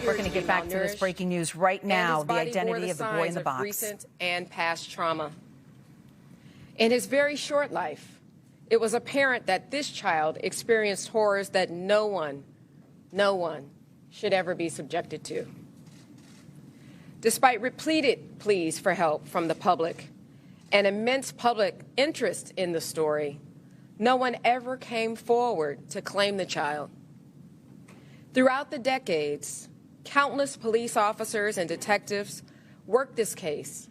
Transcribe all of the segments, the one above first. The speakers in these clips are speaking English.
We're going to get back to this breaking news right now, the identity of the boy in the box. Recent and past trauma. In his very short life, it was apparent that this child experienced horrors that no one should ever be subjected to. Despite repeated pleas for help from the public and immense public interest in the story, no one ever came forward to claim the child. Throughout the decades, countless police officers and detectives worked this case,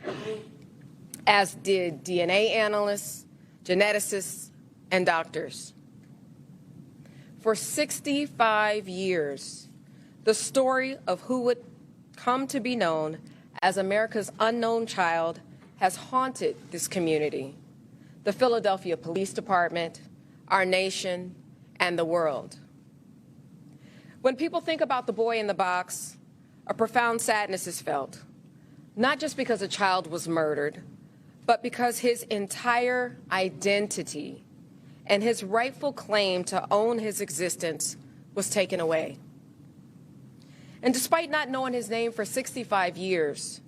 as did DNA analysts, geneticists, and doctors. For 65 years, the story of who would come to be known as America's unknown child has haunted this community, the Philadelphia Police Department, our nation, and the world. When people think about the boy in the box, a profound sadness is felt, not just because a child was murdered, but because his entire identity and his rightful claim to own his existence was taken away. And despite not knowing his name for 65 years,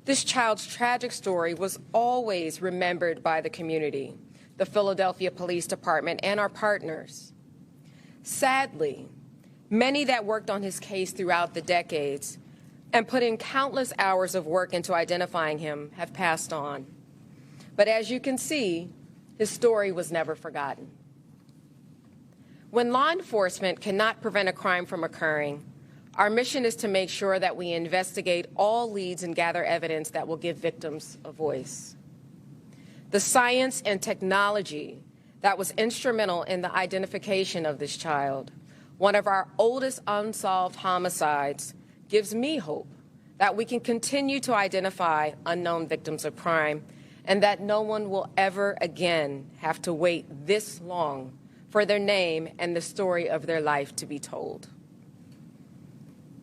this child's tragic story was always remembered by the community, the Philadelphia Police Department, and our partners. Sadly, many that worked on his case throughout the decades and put in countless hours of work into identifying him have passed on. But as you can see, his story was never forgotten. When law enforcement cannot prevent a crime from occurring, our mission is to make sure that we investigate all leads and gather evidence that will give victims a voice. The science and technology that was instrumental in the identification of this child, one of our oldest unsolved homicides, gives me hope that we can continue to identify unknown victims of crime and that no one will ever again have to wait this long for their name and the story of their life to be told.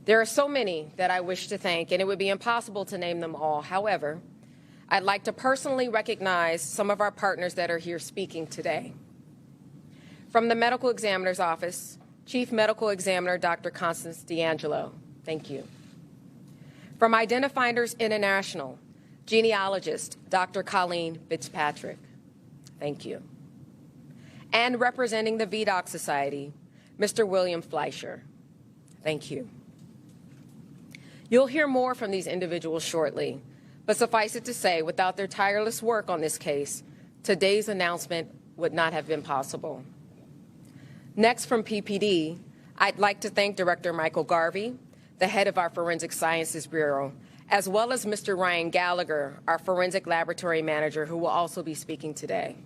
There are so many that I wish to thank, and it would be impossible to name them all. However, I'd like to personally recognize some of our partners that are here speaking today. From the Medical Examiner's Office, Chief Medical Examiner Dr. Constance D'Angelo, thank you. From Identifinders International, genealogist Dr. Colleen Fitzpatrick, thank you. And representing the VDOC Society, Mr. William Fleischer, thank you. You'll hear more from these individuals shortly, but suffice it to say, without their tireless work on this case, today's announcement would not have been possible. Next from PPD, I'd like to thank Director Michael Garvey, the head of our Forensic Sciences Bureau, as well as Mr. Ryan Gallagher, our Forensic Laboratory Manager, who will also be speaking today.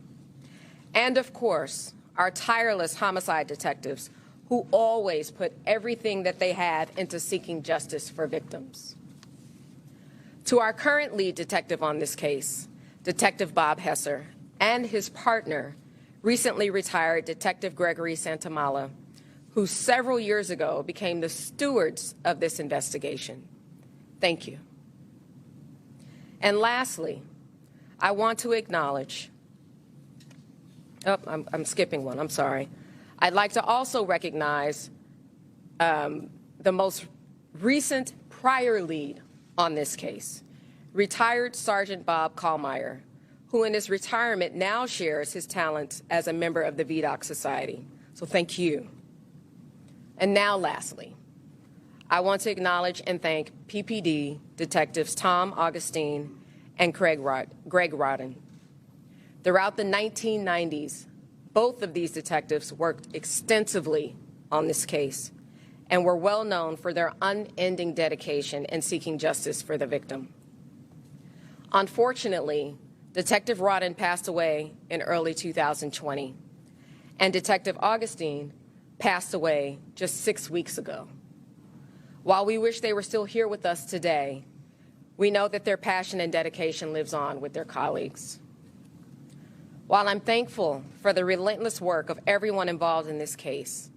And of course, our tireless homicide detectives, who always put everything that they have into seeking justice for victims. To our current lead detective on this case, Detective Bob Hesser, and his partner, recently retired Detective Gregory Santamala, who several years ago became the stewards of this investigation. Thank you. And lastly, I want to acknowledge, I'm skipping one, I'm sorry. I'd like to also recognize the most recent prior lead on this case, retired Sergeant Bob Kallmeyer, who in his retirement now shares his talents as a member of the VDOC Society. So thank you. And now lastly, I want to acknowledge and thank PPD detectives Tom Augustine and Greg Rodden. Throughout the 1990s, both of these detectives worked extensively on this case and were well known for their unending dedication in seeking justice for the victim. Unfortunately, Detective Rodden passed away in early 2020, and Detective Augustine passed away just 6 weeks ago. While we wish they were still here with us today, we know that their passion and dedication lives on with their colleagues. While I'm thankful for the relentless work of everyone involved in this case,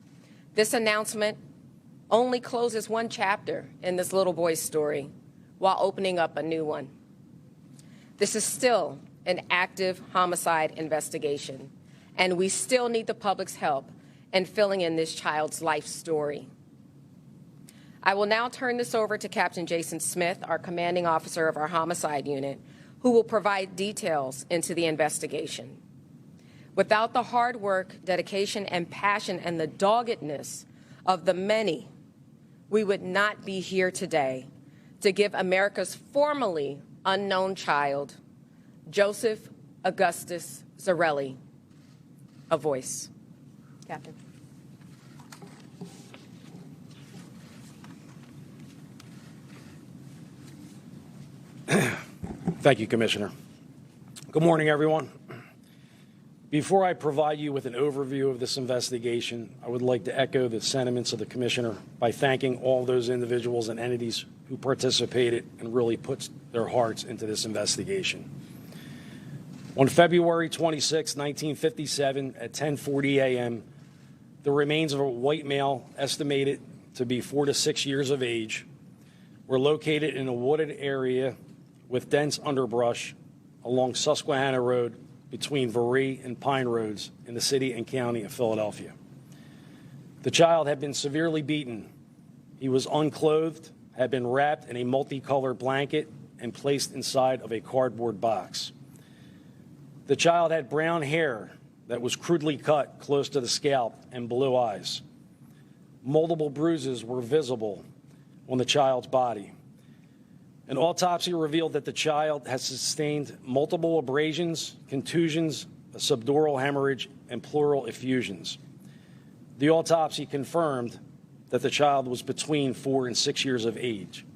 this announcement only closes one chapter in this little boy's story while opening up a new one. This is still an active homicide investigation, and we still need the public's help in filling in this child's life story. I will now turn this over to Captain Jason Smith, our commanding officer of our homicide unit, who will provide details into the investigation. Without the hard work, dedication, and passion and the doggedness of the many, we would not be here today to give America's formerly unknown child, Joseph Augustus Zarelli, a voice. Captain. Thank you, Commissioner. Good morning, everyone. Before I provide you with an overview of this investigation, I would like to echo the sentiments of the Commissioner by thanking all those individuals and entities who participated and really put their hearts into this investigation. On February 26, 1957, at 10:40 a.m., the remains of a white male estimated to be 4 to 6 years of age were located in a wooded area with dense underbrush along Susquehanna Road between Varee and Pine Roads in the city and county of Philadelphia. The child had been severely beaten. He was unclothed, had been wrapped in a multicolored blanket, and placed inside of a cardboard box. The child had brown hair that was crudely cut close to the scalp and blue eyes. Multiple bruises were visible on the child's body. An autopsy revealed that the child has sustained multiple abrasions, contusions, a subdural hemorrhage, and pleural effusions. The autopsy confirmed that the child was between 4 and 6 years of age.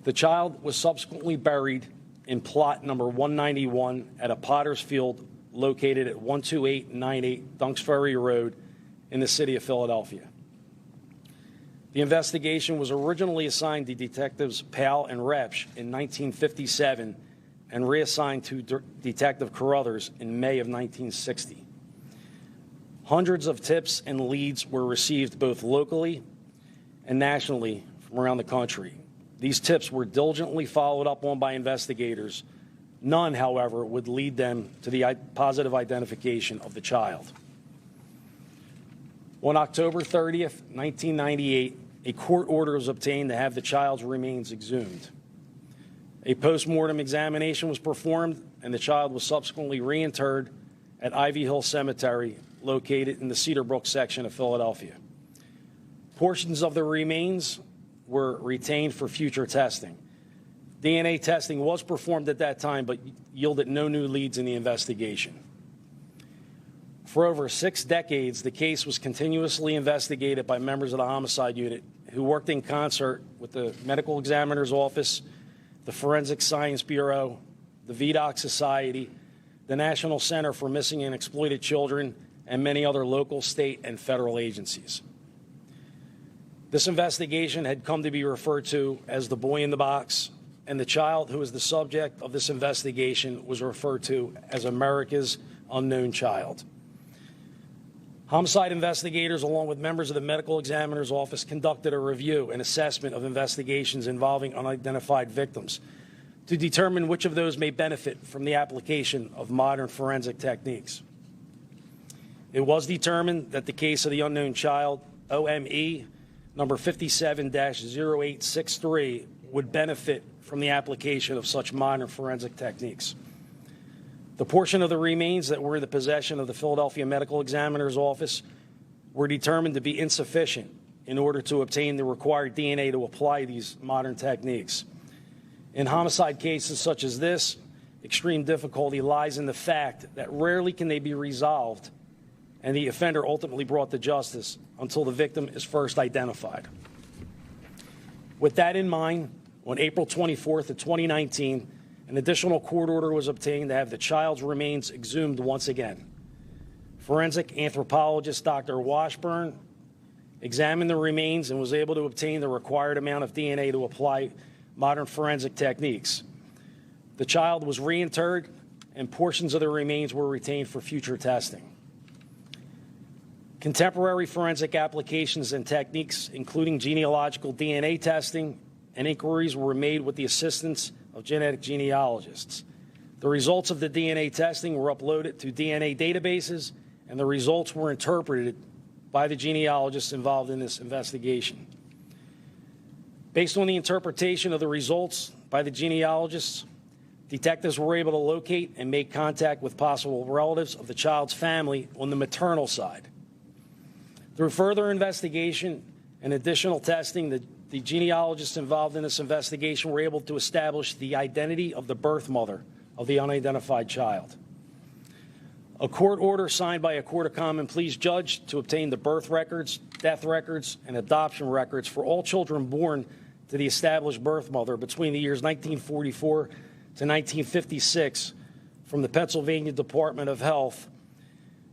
The child was subsequently buried in plot number 191 at a potter's field located at 12898 Dunks Ferry Road in the city of Philadelphia. The investigation was originally assigned to Detectives Powell and Repsch in 1957 and reassigned to Detective Carruthers in May of 1960. Hundreds of tips and leads were received both locally and nationally from around the country. These tips were diligently followed up on by investigators. None, however, would lead them to the positive identification of the child. On October 30th, 1998, a court order was obtained to have the child's remains exhumed. A post-mortem examination was performed, and the child was subsequently reinterred at Ivy Hill Cemetery, located in the Cedarbrook section of Philadelphia. Portions of the remains were retained for future testing. DNA testing was performed at that time, but yielded no new leads in the investigation. For over 6 decades, the case was continuously investigated by members of the homicide unit who worked in concert with the Medical Examiner's Office, the Forensic Science Bureau, the VDOC Society, the National Center for Missing and Exploited Children, and many other local, state, and federal agencies. This investigation had come to be referred to as the boy in the box, and the child who was the subject of this investigation was referred to as America's unknown child. Homicide investigators, along with members of the Medical Examiner's Office, conducted a review and assessment of investigations involving unidentified victims to determine which of those may benefit from the application of modern forensic techniques. It was determined that the case of the unknown child, OME number 57-0863, would benefit from the application of such modern forensic techniques. The portion of the remains that were in the possession of the Philadelphia Medical Examiner's Office were determined to be insufficient in order to obtain the required DNA to apply these modern techniques. In homicide cases such as this, extreme difficulty lies in the fact that rarely can they be resolved and the offender ultimately brought to justice until the victim is first identified. With that in mind, on April 24th of 2019, an additional court order was obtained to have the child's remains exhumed once again. Forensic anthropologist Dr. Washburn examined the remains and was able to obtain the required amount of DNA to apply modern forensic techniques. The child was reinterred, and portions of the remains were retained for future testing. Contemporary forensic applications and techniques, including genealogical DNA testing and inquiries, were made with the assistance of genetic genealogists. The results of the DNA testing were uploaded to DNA databases, and the results were interpreted by the genealogists involved in this investigation. Based on the interpretation of the results by the genealogists, detectives were able to locate and make contact with possible relatives of the child's family on the maternal side. Through further investigation and additional testing, the genealogists involved in this investigation were able to establish the identity of the birth mother of the unidentified child. A court order signed by a Court of Common Pleas judge to obtain the birth records, death records, and adoption records for all children born to the established birth mother between the years 1944 to 1956 from the Pennsylvania Department of Health,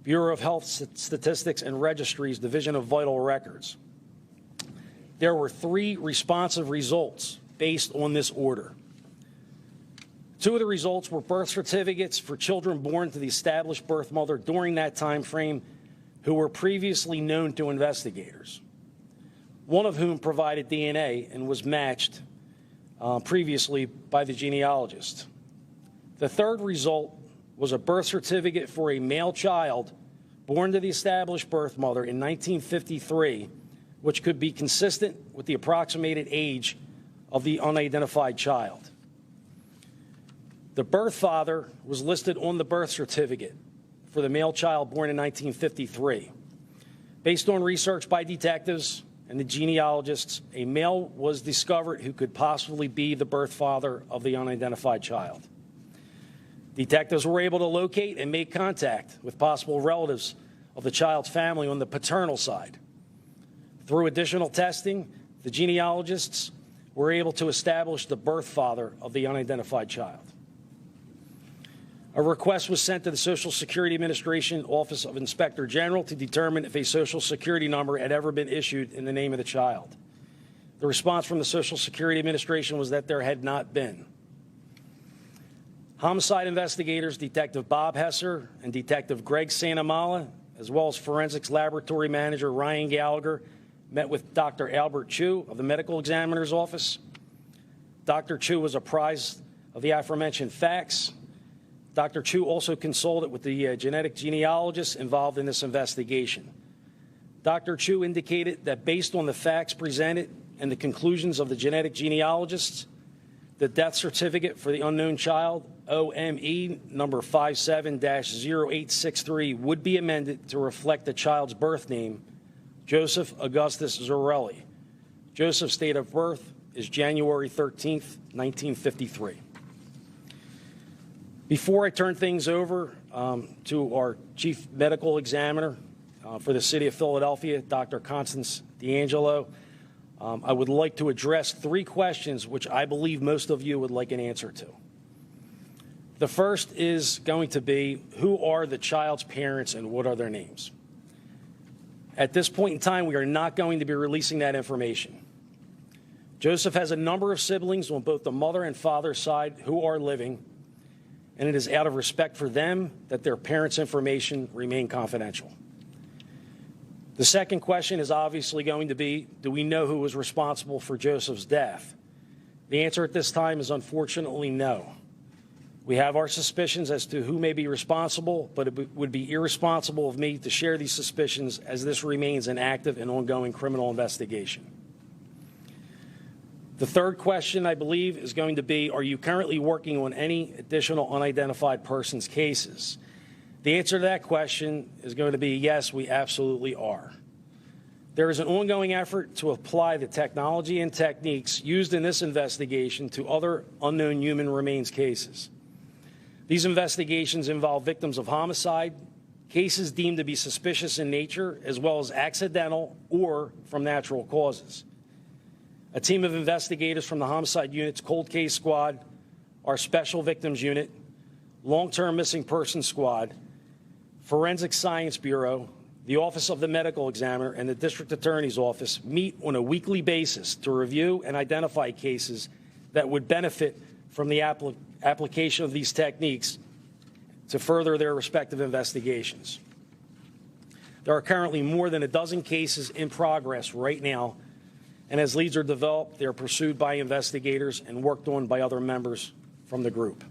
Bureau of Health Statistics and Registries, Division of Vital Records. There were 3 responsive results based on this order. 2 of the results were birth certificates for children born to the established birth mother during that time frame who were previously known to investigators, one of whom provided DNA and was matched previously by the genealogist. The 3rd result was a birth certificate for a male child born to the established birth mother in 1953, which could be consistent with the approximated age of the unidentified child. The birth father was listed on the birth certificate for the male child born in 1953. Based on research by detectives and the genealogists, a male was discovered who could possibly be the birth father of the unidentified child. Detectives were able to locate and make contact with possible relatives of the child's family on the paternal side. Through additional testing, the genealogists were able to establish the birth father of the unidentified child. A request was sent to the Social Security Administration Office of Inspector General to determine if a Social Security number had ever been issued in the name of the child. The response from the Social Security Administration was that there had not been. Homicide investigators, Detective Bob Hesser and Detective Greg Santamala, as well as Forensics Laboratory Manager Ryan Gallagher, met with Dr. Albert Chu of the Medical Examiner's Office. Dr. Chu was apprised of the aforementioned facts. Dr. Chu also consulted with the genetic genealogists involved in this investigation. Dr. Chu indicated that based on the facts presented and the conclusions of the genetic genealogists, the death certificate for the unknown child, OME number 57-0863, would be amended to reflect the child's birth name, Joseph Augustus Zarelli. Joseph's date of birth is January 13th, 1953. Before I turn things over to our Chief Medical Examiner for the City of Philadelphia, Dr. Constance D'Angelo, I would like to address 3 questions which I believe most of you would like an answer to. The first is going to be, who are the child's parents and what are their names? At this point in time, we are not going to be releasing that information. Joseph has a number of siblings on both the mother and father's side who are living, and it is out of respect for them that their parents' information remain confidential. The second question is obviously going to be, do we know who was responsible for Joseph's death? The answer at this time is unfortunately no. We have our suspicions as to who may be responsible, but it would be irresponsible of me to share these suspicions as this remains an active and ongoing criminal investigation. The third question, I believe, is going to be, are you currently working on any additional unidentified persons cases? The answer to that question is going to be yes, we absolutely are. There is an ongoing effort to apply the technology and techniques used in this investigation to other unknown human remains cases. These investigations involve victims of homicide, cases deemed to be suspicious in nature, as well as accidental or from natural causes. A team of investigators from the Homicide Unit's Cold Case Squad, our Special Victims Unit, Long-Term Missing Persons Squad, Forensic Science Bureau, the Office of the Medical Examiner, and the District Attorney's Office meet on a weekly basis to review and identify cases that would benefit from the application of these techniques to further their respective investigations. There are currently more than a dozen cases in progress right now, and as leads are developed, they are pursued by investigators and worked on by other members from the group.